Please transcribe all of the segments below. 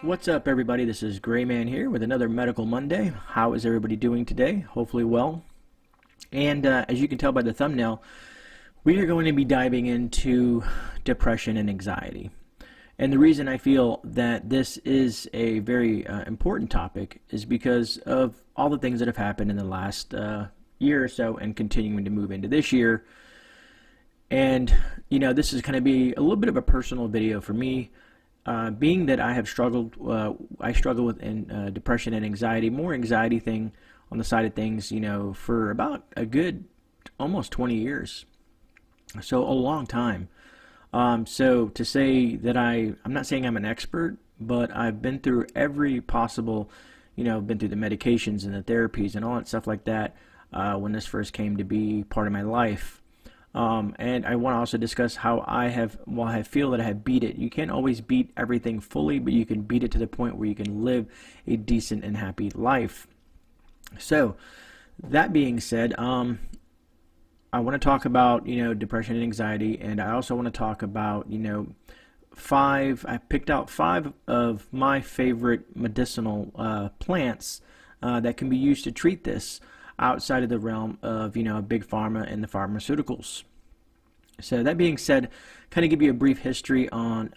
What's up, everybody? This is GreyMan here with another Medical Monday. How is everybody doing today? Hopefully well. And as you can tell by the thumbnail, we are going to be diving into depression and anxiety. And the reason I feel that this is a very important topic is because of all the things that have happened in the last year or so and continuing to move into this year. And, you know, this is going to be a little bit of a personal video for me. Being that I have struggled, I struggle with depression and anxiety, more anxiety thing on the side of things, you know, for about a good almost 20 years. So a long time. So to say that I'm not saying I'm an expert, but I've been through every possible, you know, been through the medications and the therapies and all that stuff like that when this first came to be part of my life. And I want to also discuss how I feel that I have beat it. You can't always beat everything fully, but you can beat it to the point where you can live a decent and happy life. So, that being said, I want to talk about, you know, depression and anxiety, and I also want to talk about, you know, I picked out 5 of my favorite medicinal plants that can be used to treat this, outside of the realm of, you know, big pharma and the pharmaceuticals. So that being said, kind of give you a brief history on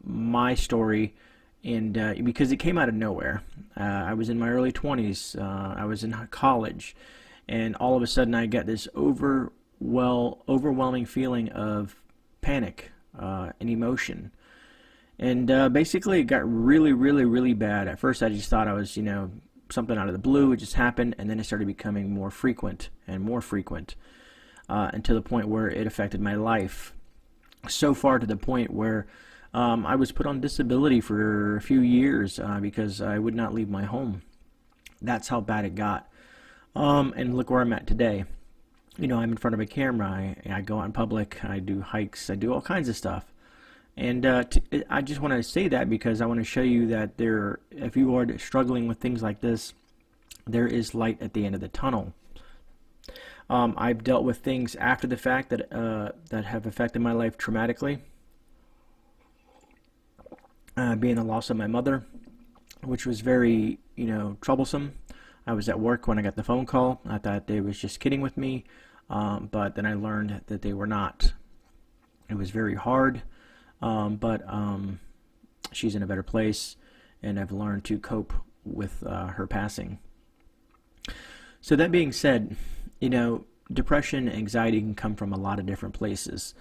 my story, and because it came out of nowhere. I was in my early 20s. I was in college, and all of a sudden I got this overwhelming feeling of panic and emotion. And basically it got really, really, really bad. At first I just thought I was, you know, something out of the blue. It just happened, and then it started becoming more frequent and more frequent until the point where it affected my life. So far to the point where I was put on disability for a few years because I would not leave my home. That's how bad it got. And look where I'm at today. You know, I'm in front of a camera. I go out in public. I do hikes. I do all kinds of stuff. And I just want to say that because I want to show you that if you are struggling with things like this, there is light at the end of the tunnel. I've dealt with things after the fact that have affected my life traumatically. Being the loss of my mother, which was very, you know, troublesome. I was at work when I got the phone call. I thought they was just kidding with me, but then I learned that they were not. It was very hard. But she's in a better place, and I've learned to cope with her passing. So that being said, you know, depression, anxiety can come from a lot of different places.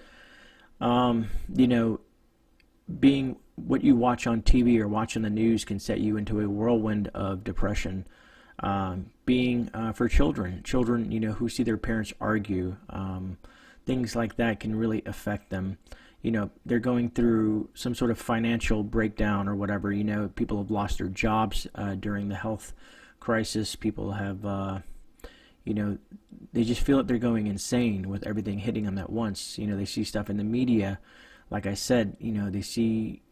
You know, being what you watch on TV or watch on the news can set you into a whirlwind of depression. For children, you know, who see their parents argue, things like that can really affect them. You know, they're going through some sort of financial breakdown or whatever. You know, people have lost their jobs during the health crisis. People have, you know, they just feel that they're going insane with everything hitting them at once. You know, they see stuff in the media. Like I said, you know, they see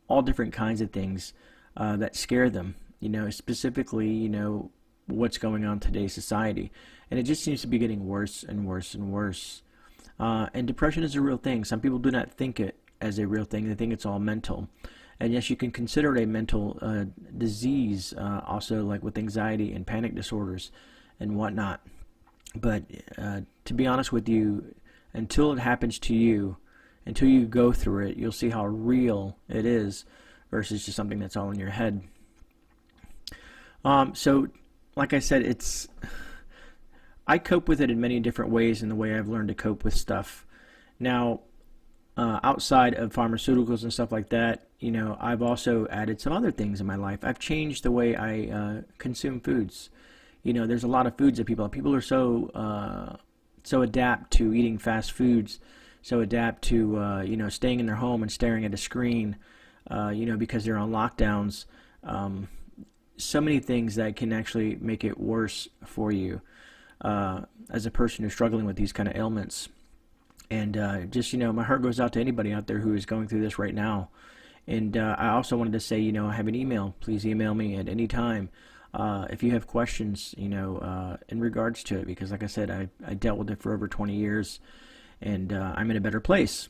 all different kinds of things that scare them. You know, specifically, you know, what's going on in today's society. And it just seems to be getting worse and worse and worse. And depression is a real thing. Some people do not think it as a real thing. They think it's all mental. And yes, you can consider it a mental disease, also like with anxiety and panic disorders and whatnot. But to be honest with you, until it happens to you, until you go through it, you'll see how real it is versus just something that's all in your head. So, like I said, I cope with it in many different ways in the way I've learned to cope with stuff. Now, outside of pharmaceuticals and stuff like that, you know, I've also added some other things in my life. I've changed the way I consume foods. You know, there's a lot of foods that people are so adapt to eating fast foods, so adapt to you know, staying in their home and staring at a screen, you know, because they're on lockdowns. So many things that can actually make it worse for you. As a person who's struggling with these kind of ailments. And just, you know, my heart goes out to anybody out there who is going through this right now. And I also wanted to say, you know, I have an email. Please email me at any time if you have questions, you know, in regards to it. Because like I said, I dealt with it for over 20 years, and I'm in a better place.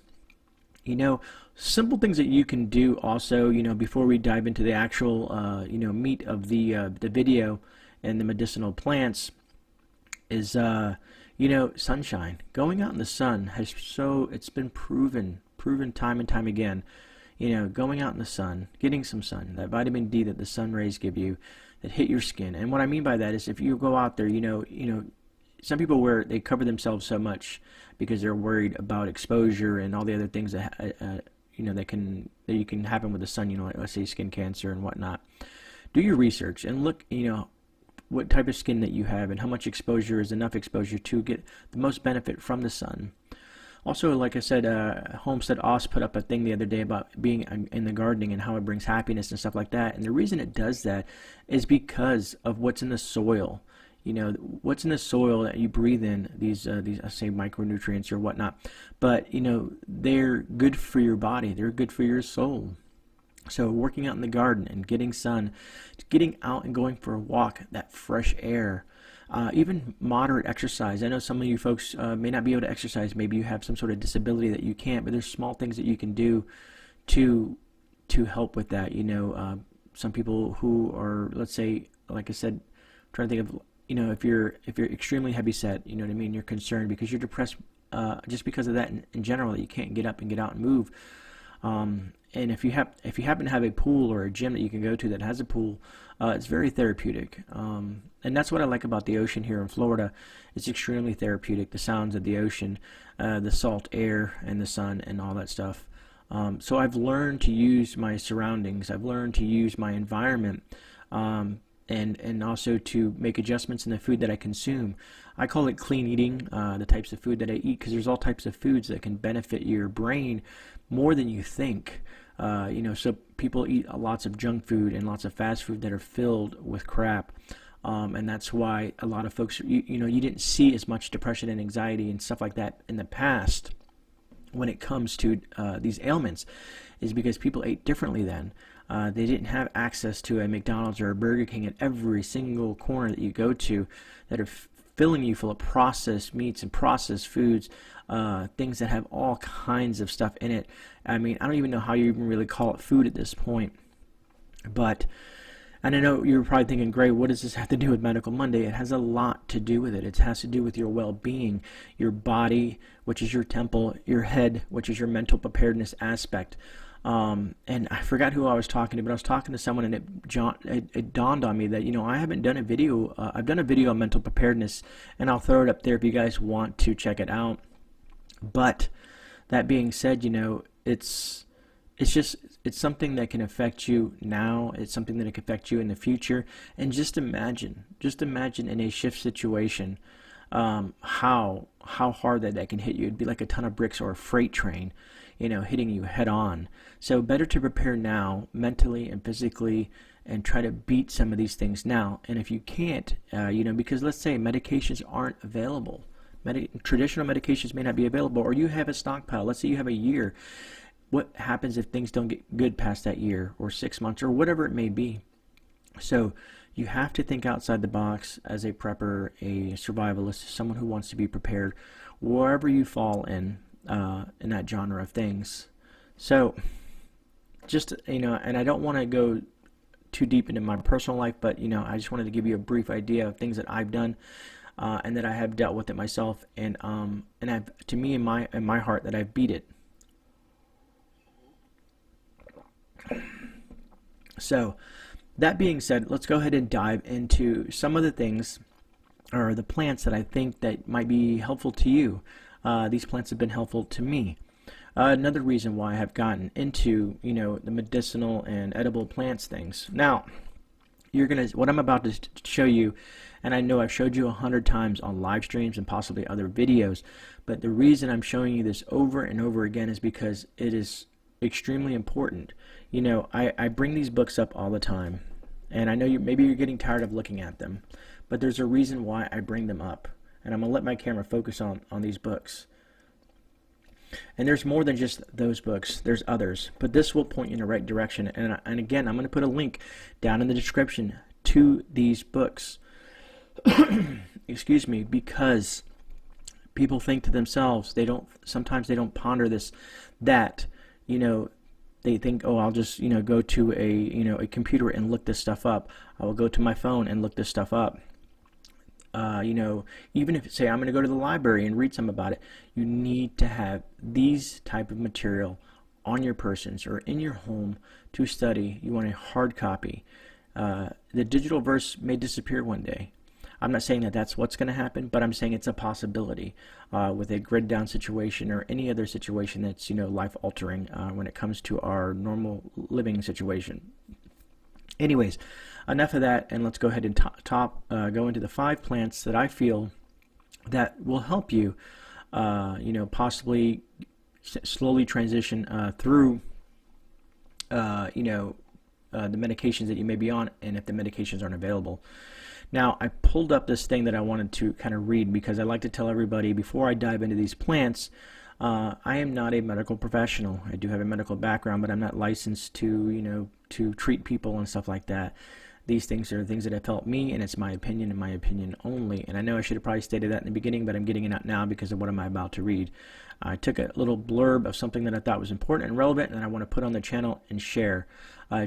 You know, simple things that you can do also, before we dive into the actual, meat of the video and the medicinal plants is, sunshine. Going out in the sun it's been proven time and time again. Going out in the sun, getting some sun, that vitamin D that the sun rays give you, that hit your skin. And what I mean by that is if you go out there, some people they cover themselves so much because they're worried about exposure and all the other things that that you can happen with the sun. Like, let's say skin cancer and whatnot. Do your research and look, what type of skin that you have and how much exposure is enough exposure to get the most benefit from the sun. Also, like I said, Homestead also put up a thing the other day about being in the gardening and how it brings happiness and stuff like that. And the reason it does that is because of what's in the soil. What's in the soil that you breathe in, these I say micronutrients or whatnot, but they're good for your body, they're good for your soul. So working out in the garden and getting sun, getting out and going for a walk, that fresh air, even moderate exercise. I know some of you folks may not be able to exercise, maybe you have some sort of disability that you can't, but there's small things that you can do to help with that. Some people who are, let's say, like I said, trying to think of, if you're extremely heavy set, you know what I mean, you're concerned because you're depressed just because of that in general, that you can't get up and get out and move. And if you happen to have a pool or a gym that you can go to that has a pool, it's very therapeutic. And that's what I like about the ocean here in Florida. It's extremely therapeutic. The sounds of the ocean, the salt air and the sun and all that stuff. So I've learned to use my surroundings. I've learned to use my environment. And also to make adjustments in the food that I consume. I call it clean eating, the types of food that I eat, because there's all types of foods that can benefit your brain more than you think. So people eat lots of junk food and lots of fast food that are filled with crap. And that's why a lot of folks, you didn't see as much depression and anxiety and stuff like that in the past when it comes to these ailments, is because people ate differently then. They didn't have access to a McDonald's or a Burger King at every single corner that you go to that are filling you full of processed meats and processed foods, things that have all kinds of stuff in it. I mean, I don't even know how you even really call it food at this point. And I know you're probably thinking, Gray, what does this have to do with Medical Monday? It has a lot to do with it. It has to do with your well-being, your body, which is your temple, your head, which is your mental preparedness aspect. And I forgot who I was talking to, but I was talking to someone, and it dawned on me that, I haven't done a video. I've done a video on mental preparedness, and I'll throw it up there if you guys want to check it out. But that being said, it's something that can affect you now. It's something that can affect you in the future. And just imagine in a shift situation, how hard that can hit you. It'd be like a ton of bricks or a freight train, hitting you head on. So better to prepare now, mentally and physically, and try to beat some of these things now. And if you can't, because let's say medications aren't available. Traditional medications may not be available, or you have a stockpile. Let's say you have a year. What happens if things don't get good past that year, or 6 months, or whatever it may be? So you have to think outside the box as a prepper, a survivalist, someone who wants to be prepared, wherever you fall in that genre of things. So just, and I don't want to go too deep into my personal life, but, I just wanted to give you a brief idea of things that I've done, and that I have dealt with it myself, and I've, to me, in my heart, that I've beat it. So that being said, let's go ahead and dive into some of the things, or the plants that I think that might be helpful to you. These plants have been helpful to me. Another reason why I have gotten into, the medicinal and edible plants things. Now, what I'm about to show you, and I know I've showed you 100 times on live streams and possibly other videos, but the reason I'm showing you this over and over again is because it is extremely important. I bring these books up all the time, and I know maybe you're getting tired of looking at them, but there's a reason why I bring them up, and I'm going to let my camera focus on these books. And there's more than just those books. There's others, but this will point you in the right direction. And again, I'm going to put a link down in the description to these books. Excuse me, because people think to themselves, sometimes they don't ponder that you know, they think, oh, I'll just, go to a computer and look this stuff up. I will go to my phone and look this stuff up. Even if, say, I'm going to go to the library and read some about it, you need to have these type of material on your persons or in your home to study. You want a hard copy. The digital verse may disappear one day. I'm not saying that that's what's going to happen, but I'm saying it's a possibility with a grid down situation or any other situation that's life altering when it comes to our normal living situation. Anyways, enough of that, and let's go ahead and go into the 5 plants that I feel that will help you, possibly slowly transition through, the medications that you may be on, and if the medications aren't available. Now, I pulled up this thing that I wanted to kind of read because I like to tell everybody before I dive into these plants, I am not a medical professional. I do have a medical background, but I'm not licensed to, to treat people and stuff like that. These things are things that have helped me, and it's my opinion and my opinion only. And I know I should have probably stated that in the beginning, but I'm getting it out now because of what I'm about to read. I took a little blurb of something that I thought was important and relevant, and I want to put on the channel and share,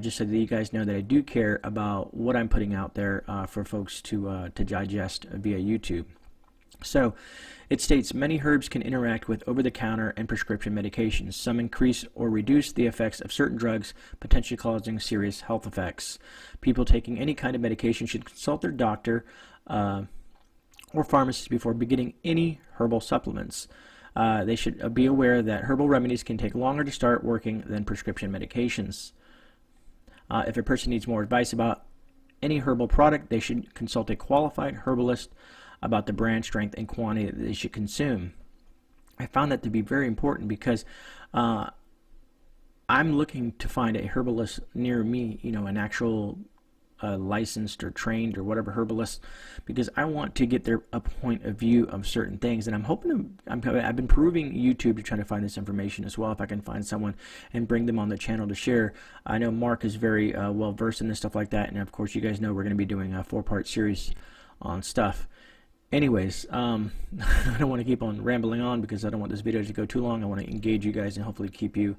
just so that you guys know that I do care about what I'm putting out there for folks to digest via YouTube. So it states many herbs can interact with over-the-counter and prescription medications. Some increase or reduce the effects of certain drugs, potentially causing serious health effects. People taking any kind of medication should consult their doctor or pharmacist before beginning any herbal supplements. They should be aware that herbal remedies can take longer to start working than prescription medications. If a person needs more advice about any herbal product, they should consult a qualified herbalist about the brand, strength, and quantity that they should consume. I found that to be very important because I'm looking to find a herbalist near me, an actual licensed or trained or whatever herbalist, because I want to get a point of view of certain things. And I'm hoping I've been perusing YouTube to try to find this information as well, if I can find someone and bring them on the channel to share. I know Mark is very well versed in this stuff like that, and of course you guys know we're going to be doing a 4-part series on stuff. Anyways, I don't want to keep on rambling on because I don't want this video to go too long. I want to engage you guys and hopefully keep you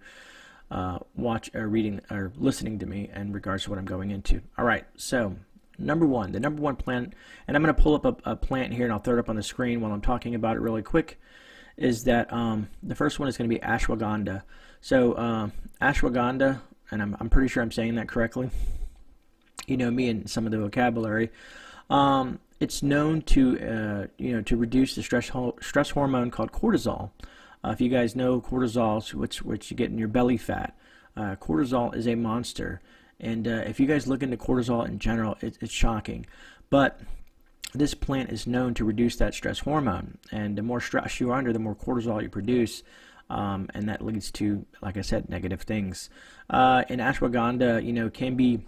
reading or listening to me in regards to what I'm going into. All right, so the number one plant, and I'm going to pull up a plant here and I'll throw it up on the screen while I'm talking about it really quick, is that the first one is going to be ashwagandha. So ashwagandha, and I'm pretty sure I'm saying that correctly. Me and some of the vocabulary. It's known to to reduce the stress hormone called cortisol. If you guys know cortisol, which you get in your belly fat, cortisol is a monster. And if you guys look into cortisol in general, it's shocking. But this plant is known to reduce that stress hormone. And the more stress you're under, the more cortisol you produce. And that leads to, like I said, negative things. And ashwagandha, can be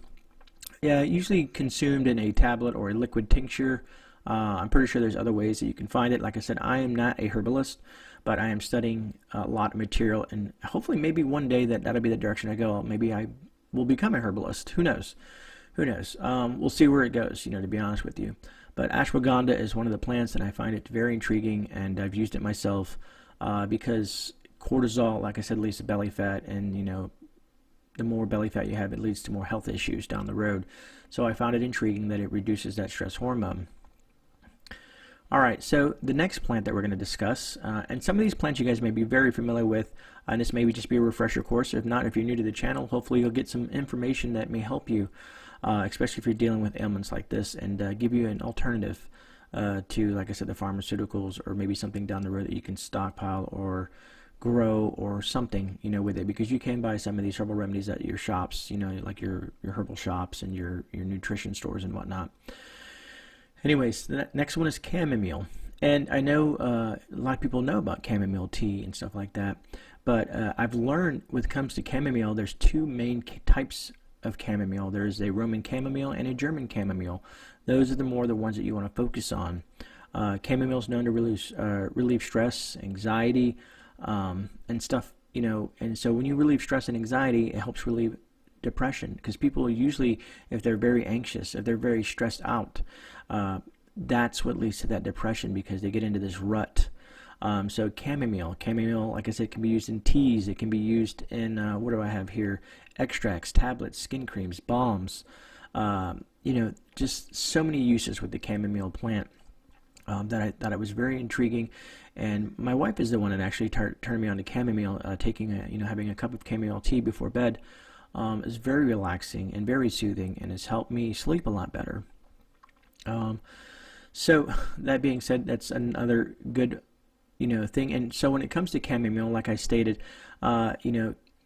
usually consumed in a tablet or a liquid tincture. I'm pretty sure there's other ways that you can find it. Like I said, I am not a herbalist, but I am studying a lot of material, and hopefully maybe one day that'll be the direction I go. Maybe I will become a herbalist. Who knows? Who knows? We'll see where it goes, to be honest with you. But ashwagandha is one of the plants, and I find it very intriguing, and I've used it myself because cortisol, like I said, leads to belly fat, and the more belly fat you have, it leads to more health issues down the road. So I found it intriguing that it reduces that stress hormone. All right, so the next plant that we're going to discuss, and some of these plants you guys may be very familiar with, and this may just be a refresher course. If not, if you're new to the channel, hopefully you'll get some information that may help you, especially if you're dealing with ailments like this, and give you an alternative to, like I said, the pharmaceuticals, or maybe something down the road that you can stockpile or grow or something, with it, because you can buy some of these herbal remedies at your shops, like your herbal shops and your nutrition stores and whatnot. Anyways, the next one is chamomile, and I know a lot of people know about chamomile tea and stuff like that, but I've learned when it comes to chamomile, there's 2 main types of chamomile. There's a Roman chamomile and a German chamomile. Those are the ones that you want to focus on. Chamomile is known to relieve stress, anxiety, and stuff, and so when you relieve stress and anxiety, it helps relieve depression, because people usually, if they're very anxious, if they're very stressed out, that's what leads to that depression, because they get into this rut. So chamomile, like I said, can be used in teas. It can be used in what do I have here? Extracts, tablets, skin creams, balms. Just so many uses with the chamomile plant. That I thought it was very intriguing, and my wife is the one that actually turned me on to chamomile. Having a cup of chamomile tea before bed is very relaxing and very soothing, and has helped me sleep a lot better. So that being said, that's another good thing. And so when it comes to chamomile, like I stated,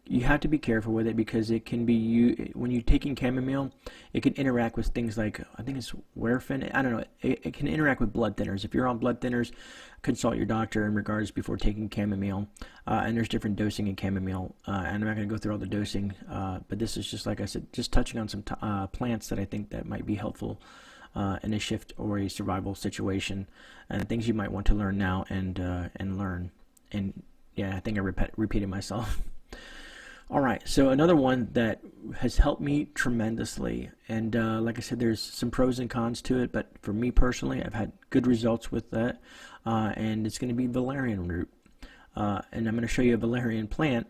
you have to be careful with it, because it can be when you're taking chamomile, it can interact with things like, I think it's werfin. I don't know. It can interact with blood thinners. If you're on blood thinners, consult your doctor in regards before taking chamomile. And there's different dosing in chamomile. And I'm not going to go through all the dosing, but this is just, like I said, just touching on some plants that I think that might be helpful in a shift or a survival situation, and things you might want to learn now and learn. And yeah, I think I repeated myself. All right, so another one that has helped me tremendously, and like I said, there's some pros and cons to it, but for me personally, I've had good results with that, and it's going to be Valerian Root. And I'm going to show you a valerian plant,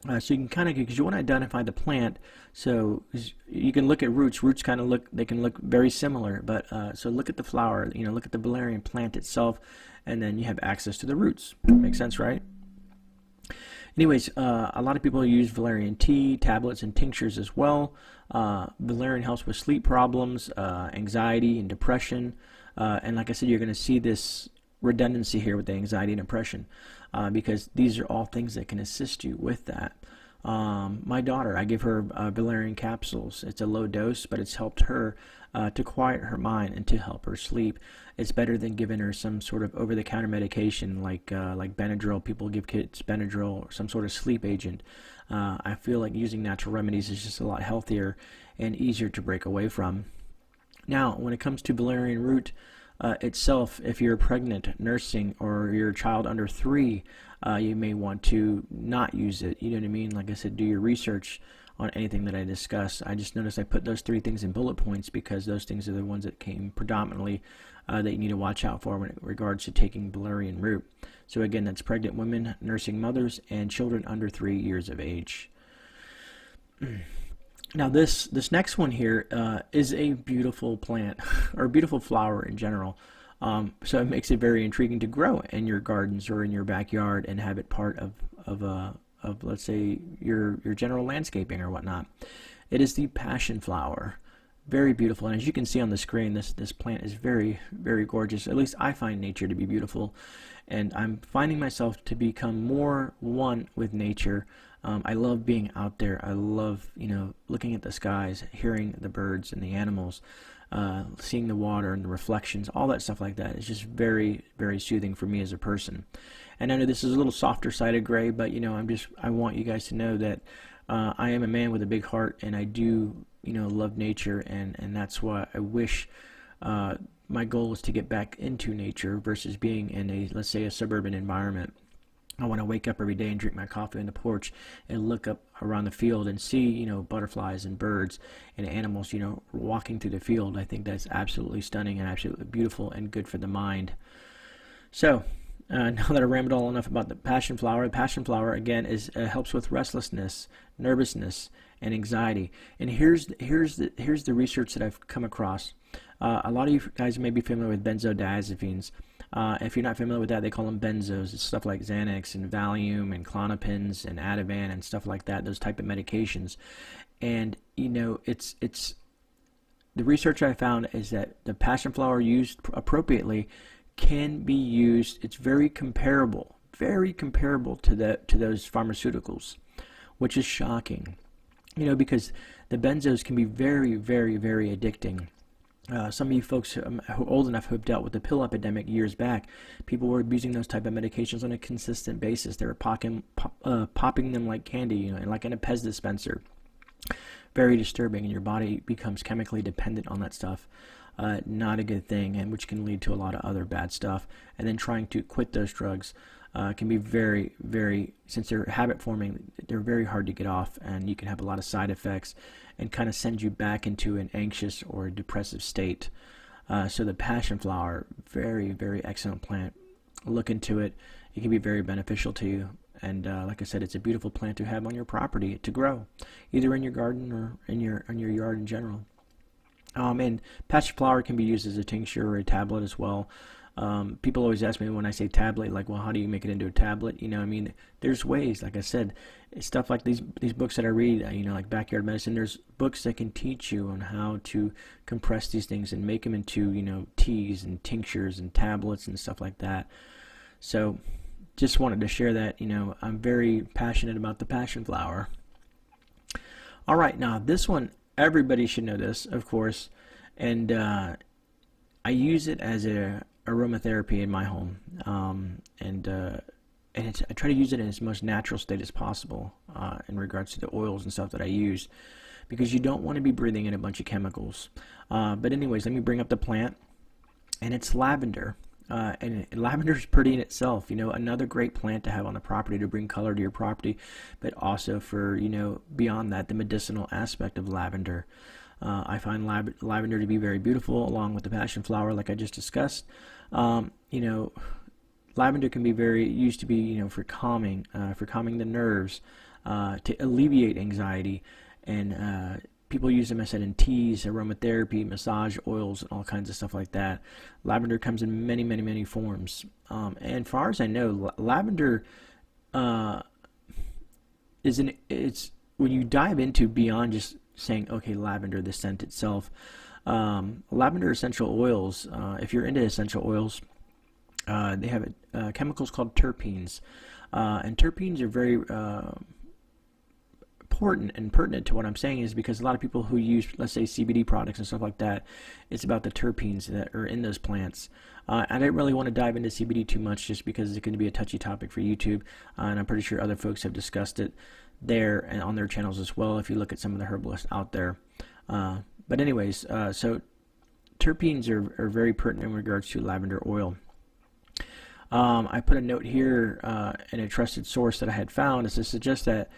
so you can kind of, because you want to identify the plant, so you can look at roots. Roots kind of they can look very similar, but so look at the flower, look at the valerian plant itself, and then you have access to the roots. Makes sense, right? Anyways, a lot of people use valerian tea, tablets, and tinctures as well. Valerian helps with sleep problems, anxiety, and depression. And like I said, you're going to see this redundancy here with the anxiety and depression, because these are all things that can assist you with that. My daughter, I give her valerian capsules. It's a low dose, but it's helped her to quiet her mind and to help her sleep. It's better than giving her some sort of over-the-counter medication like Benadryl. People give kids Benadryl or some sort of sleep agent. I feel like using natural remedies is just a lot healthier and easier to break away from. Now, when it comes to valerian root itself, if you're pregnant, nursing, or you're a child under 3, you may want to not use it. You know what I mean? Like I said, do your research on anything that I discuss. I just noticed I put those 3 things in bullet points, because those things are the ones that came predominantly that you need to watch out for when it regards to taking valerian root. So again, that's pregnant women, nursing mothers, and children under 3 years of age. Now this next one here is a beautiful plant, or a beautiful flower in general. So it makes it very intriguing to grow in your gardens or in your backyard and have it part of let's say your general landscaping or whatnot. It is the passion flower. Very beautiful, and as you can see on the screen, this plant is very, very gorgeous. At least I find nature to be beautiful, and I'm finding myself to become more one with nature. I love being out there. I love looking at the skies, hearing the birds and the animals, seeing the water and the reflections, all that stuff like that. It's just very, very soothing for me as a person. And I know this is a little softer side of gray, but I want you guys to know that I am a man with a big heart, and I do love nature, and that's why I wish my goal is to get back into nature versus being in let's say a suburban environment. I want to wake up every day and drink my coffee on the porch and look up around the field and see, butterflies and birds and animals, walking through the field. I think that's absolutely stunning and absolutely beautiful and good for the mind. So, now that I rambled all enough about the passion flower again helps with restlessness, nervousness, and anxiety. And here's the research that I've come across. A lot of you guys may be familiar with benzodiazepines. If you're not familiar with that, they call them benzos. It's stuff like Xanax and Valium and Klonopins and Ativan and stuff like that. Those type of medications. And it's the research I found is that the passion flower used appropriately can be used. It's very comparable to those pharmaceuticals, which is shocking. Because the benzos can be very, very, very addicting. Some of you folks who are old enough who have dealt with the pill epidemic years back, people were abusing those type of medications on a consistent basis. They were popping them like candy, and like in a Pez dispenser. Very disturbing, and your body becomes chemically dependent on that stuff. Not a good thing, and which can lead to a lot of other bad stuff. And then trying to quit those drugs can be very, very, since they're habit forming, they're very hard to get off, and you can have a lot of side effects and kind of send you back into an anxious or depressive state. So the passion flower, very, very excellent plant. look into it. It can be very beneficial to you. And like I said, it's a beautiful plant to have on your property to grow, either in your garden or in your yard in general. And passiflora can be used as a tincture or a tablet as well. People always ask me when I say tablet, like, well, how do you make it into a tablet? You know, I mean, there's ways. Like I said, stuff like these books that I read, you know, like Backyard Medicine. There's books that can teach you on how to compress these things and make them into, you know, teas and tinctures and tablets and stuff like that. So, just wanted to share that. You know, I'm very passionate about the passion flower. All right, now this one, everybody should know this, of course, and I use it as a aromatherapy in my home, and I try to use it in its most natural state as possible in regards to the oils and stuff that I use, because you don't want to be breathing in a bunch of chemicals. But anyways, let me bring up the plant, and it's lavender. And lavender is pretty in itself, you know, another great plant to have on the property to bring color to your property, but also for, you know, beyond that, the medicinal aspect of lavender. I find lavender to be very beautiful, along with the passion flower, like I just discussed. You know, lavender can be used to be, you know, for calming the nerves, to alleviate anxiety, and people use them, I said, in teas, aromatherapy, massage oils, and all kinds of stuff like that. Lavender comes in many, many, many forms. And far as I know, lavender it's when you dive into beyond just saying, okay, lavender, the scent itself. Lavender essential oils, if you're into essential oils, they have chemicals called terpenes. And terpenes are very important and pertinent to what I'm saying, is because a lot of people who use, let's say, CBD products and stuff like that, it's about the terpenes that are in those plants. I didn't really want to dive into CBD too much, just because it's going to be a touchy topic for YouTube, and I'm pretty sure other folks have discussed it there and on their channels as well, if you look at some of the herbalists out there. But anyways, so terpenes are very pertinent in regards to lavender oil. I put a note here in a trusted source that I had found, is to suggest that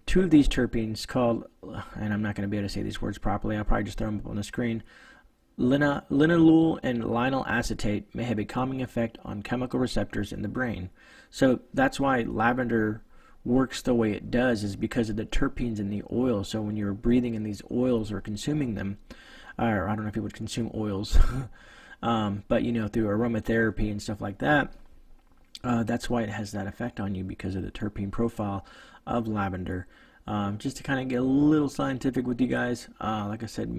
two of these terpenes called, and I'm not going to be able to say these words properly, I'll probably just throw them up on the screen, linalool and linyl acetate may have a calming effect on chemical receptors in the brain. So that's why lavender works the way it does, is because of the terpenes in the oil. So when you're breathing in these oils or consuming them, or I don't know if you would consume oils, but you know, through aromatherapy and stuff like that, that's why it has that effect on you, because of the terpene profile of lavender. Just to kind of get a little scientific with you guys, like I said,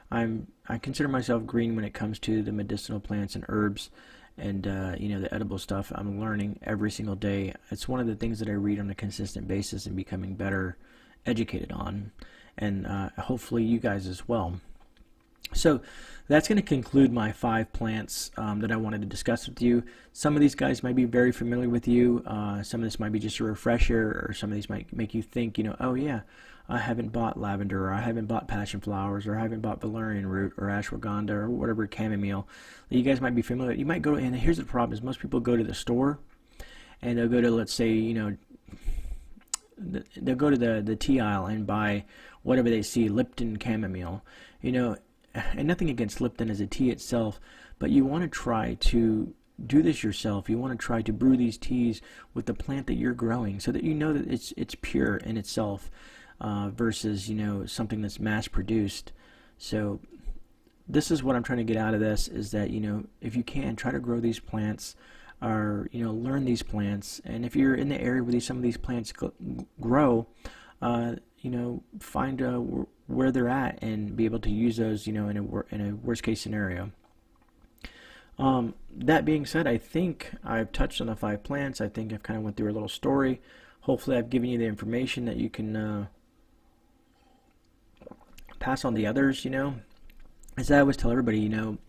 I consider myself green when it comes to the medicinal plants and herbs, and you know, the edible stuff. I'm learning every single day. It's one of the things that I read on a consistent basis and becoming better educated on, and hopefully you guys as well. So that's going to conclude my 5 plants that I wanted to discuss with you. Some of these guys might be very familiar with you. Some of this might be just a refresher, or some of these might make you think, you know, oh yeah, I haven't bought lavender, or I haven't bought passion flowers, or I haven't bought Valerian Root, or Ashwagandha, or whatever chamomile that you guys might be familiar with. You might go, and here's the problem, is most people go to the store, and they'll go to, let's say, you know, they'll go to the tea aisle and buy whatever they see, Lipton chamomile, you know. And nothing against Lipton as a tea itself, but you want to try to do this yourself. You want to try to brew these teas with the plant that you're growing, so that you know that it's pure in itself, versus, you know, something that's mass produced. So this is what I'm trying to get out of this, is that, you know, if you can, try to grow these plants, or, you know, learn these plants. And if you're in the area where some of these plants grow, you know, find where they're at and be able to use those, you know, in a worst case scenario. That being said, I think I've touched on the 5 plants. I think I've kind of went through a little story. Hopefully I've given you the information that you can pass on the others, you know. As I always tell everybody, you know,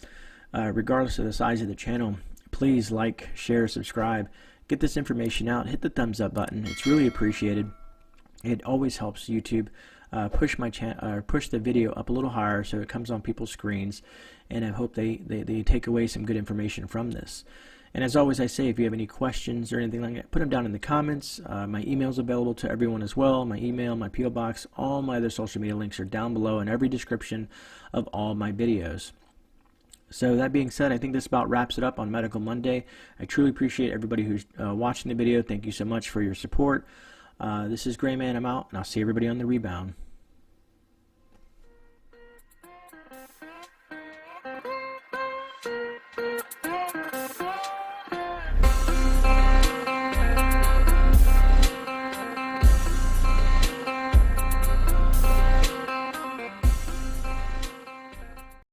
regardless of the size of the channel, please like, share, subscribe, get this information out, hit the thumbs up button. It's really appreciated. It always helps YouTube push the video up a little higher, so it comes on people's screens, and I hope they take away some good information from this. And as always, I say, if you have any questions or anything like that, put them down in the comments. My email is available to everyone as well. My email, my P.O Box, all my other social media links are down below in every description of all my videos. So that being said, I think this about wraps it up on Medical Monday. I truly appreciate everybody who's watching the video. Thank you so much for your support. This is GreyMan. I'm out, and I'll see everybody on the rebound.